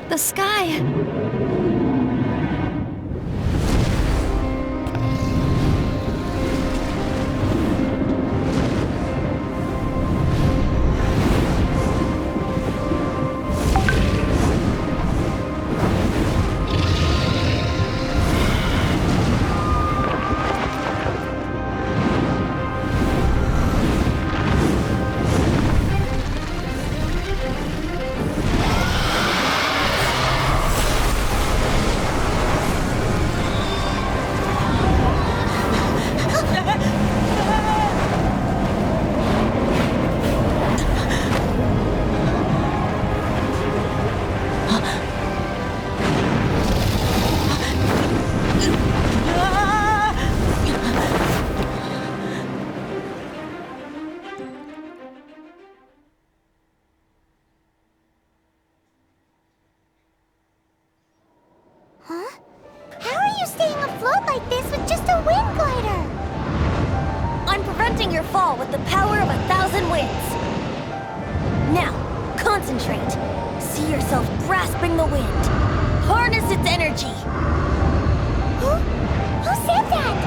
The sky! Huh? How are you staying afloat like this with just a wind glider? I'm preventing your fall with the power of 1,000 winds. Now, concentrate. See yourself grasping the wind. Harness its energy. Who said that?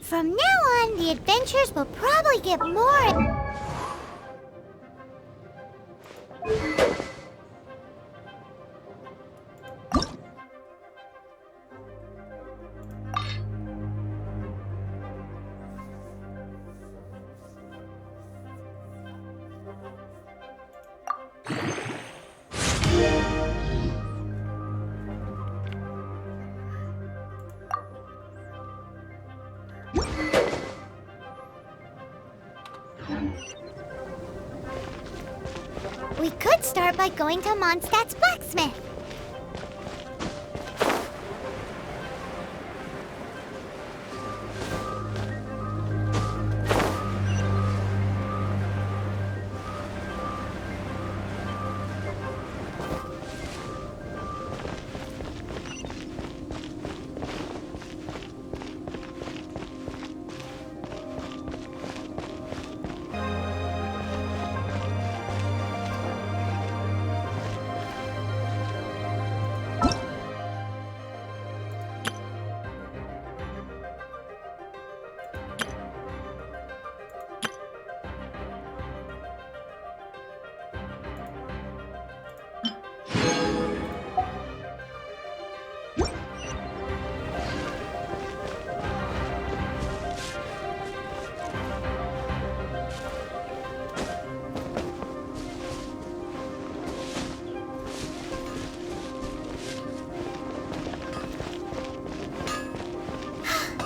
From now on, the adventures will probably get more... We could start by going to Mondstadt's blacksmith.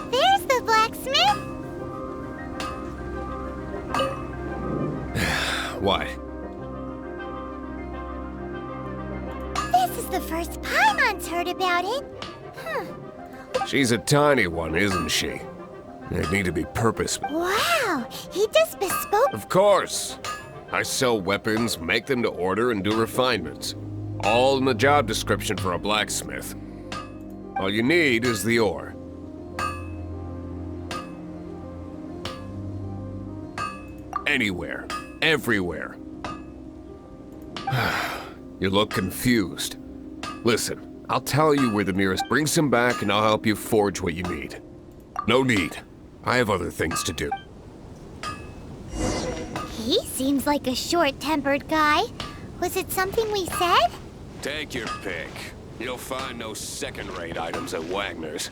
There's the blacksmith! What? This is the first Paimon's heard about it. She's a tiny one, isn't she? They need to be purposeful. Wow, he just bespoke. Of course. I sell weapons, make them to order, and do refinements. All in the job description for a blacksmith. All you need is the ore. Anywhere. Everywhere. You look confused. Listen, I'll tell you where the nearest. Bring some back and I'll help you forge what you need. No need. I have other things to do. He seems like a short-tempered guy. Was it something we said? Take your pick. You'll find no second-rate items at Wagner's.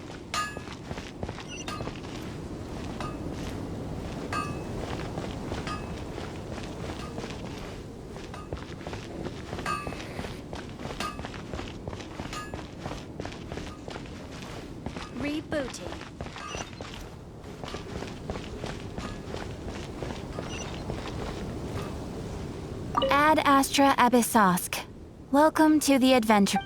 Rebooting. Ad Astra Abyssosk. Welcome to the adventure.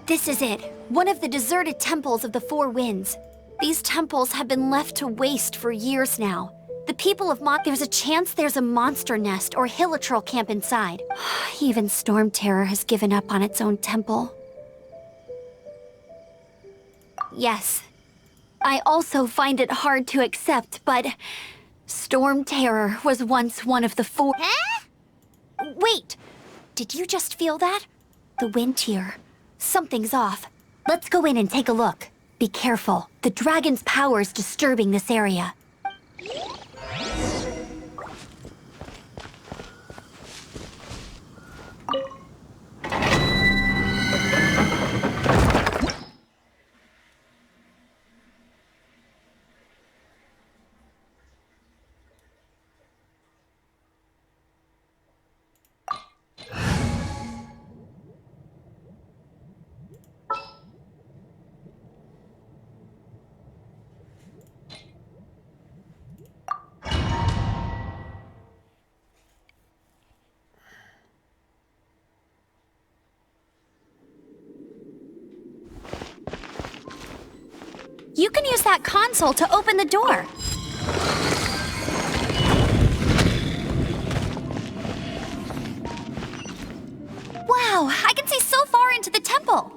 This is it. One of the deserted temples of the Four Winds. These temples have been left to waste for years now. The people of there's a chance there's a monster nest or hilitrol camp inside. Even Storm Terror has given up on its own temple. Yes. I also find it hard to accept, but Storm Terror was once one of the four. Huh? Wait! Did you just feel that? The wind here. Something's off. Let's go in and take a look. Be careful. The dragon's power is disturbing this area. You can use that console to open the door. Wow, I can see so far into the temple.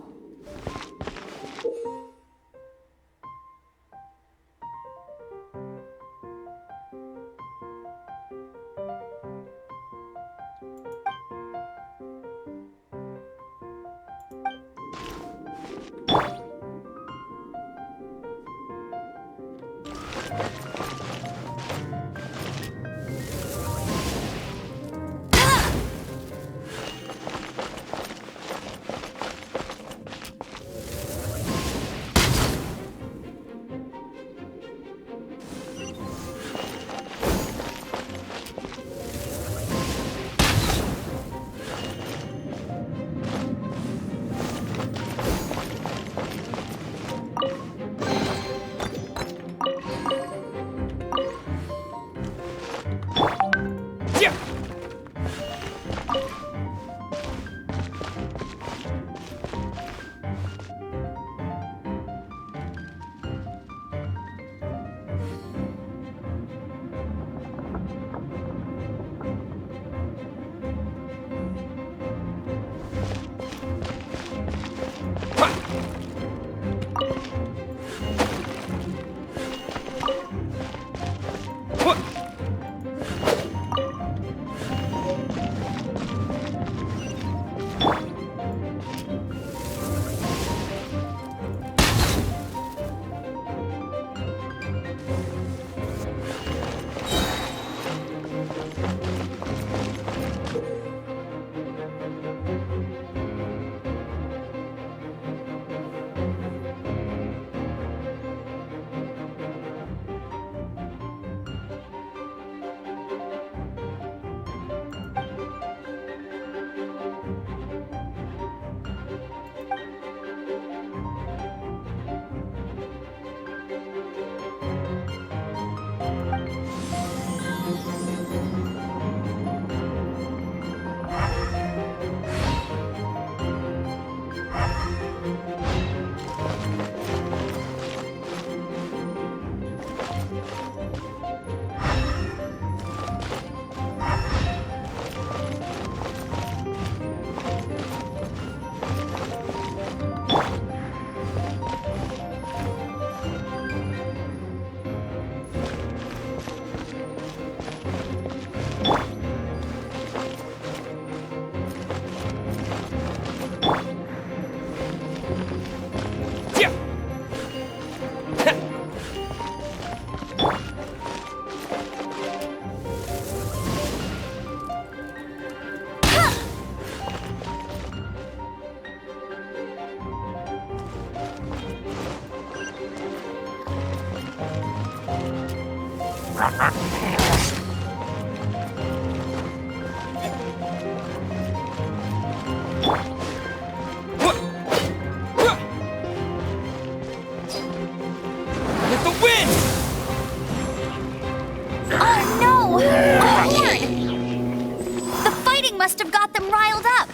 Must have got them riled up.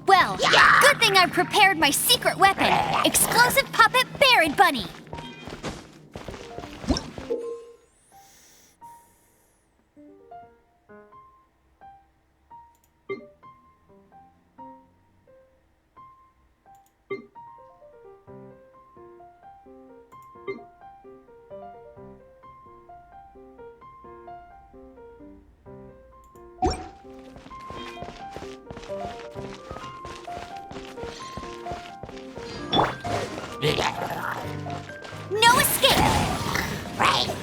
Well, good thing I prepared my secret weapon, Explosive Puppet Buried Bunny. No escape! Right.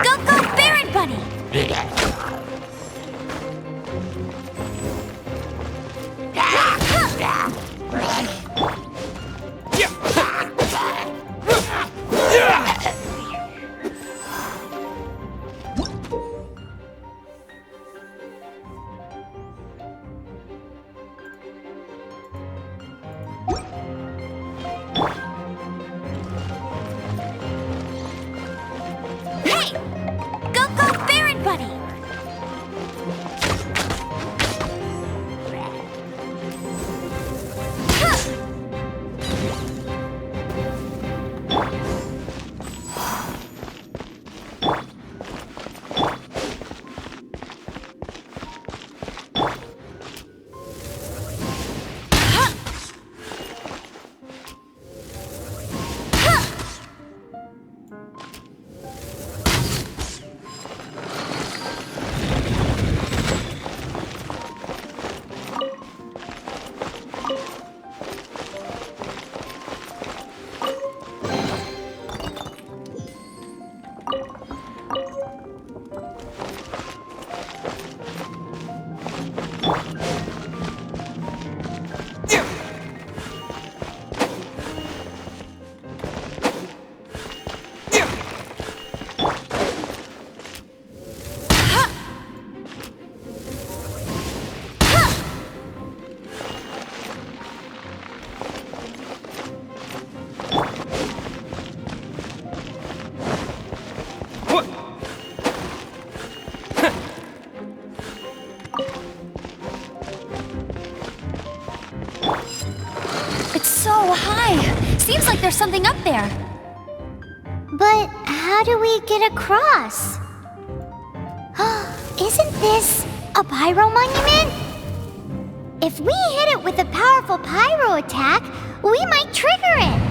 Go, go, Baron Bunny! Hey! Go, go, Baron Bunny! It's so high. Seems like there's something up there. But how do we get across? Isn't this a pyro monument? If we hit it with a powerful pyro attack, we might trigger it.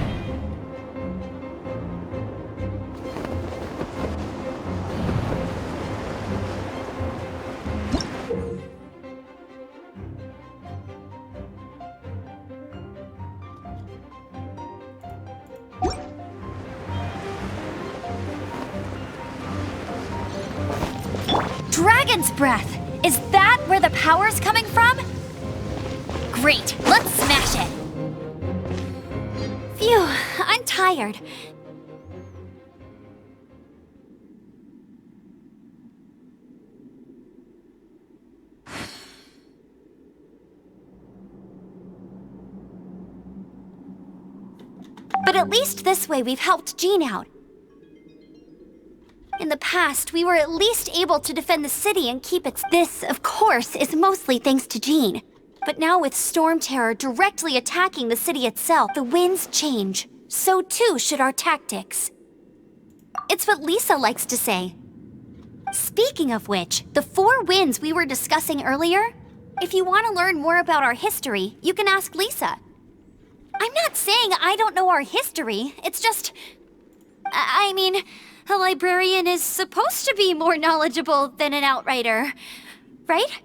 Dragon's breath! Is that where the power's coming from? Great, let's smash it! Phew, I'm tired. But at least this way we've helped Jean out. In the past, we were at least able to defend the city and keep its... This, of course, is mostly thanks to Jean. But now with Storm Terror directly attacking the city itself, the winds change. So too should our tactics. It's what Lisa likes to say. Speaking of which, the 4 winds we were discussing earlier, if you want to learn more about our history, you can ask Lisa. I'm not saying I don't know our history, it's just... I mean, a librarian is supposed to be more knowledgeable than an outrider, right?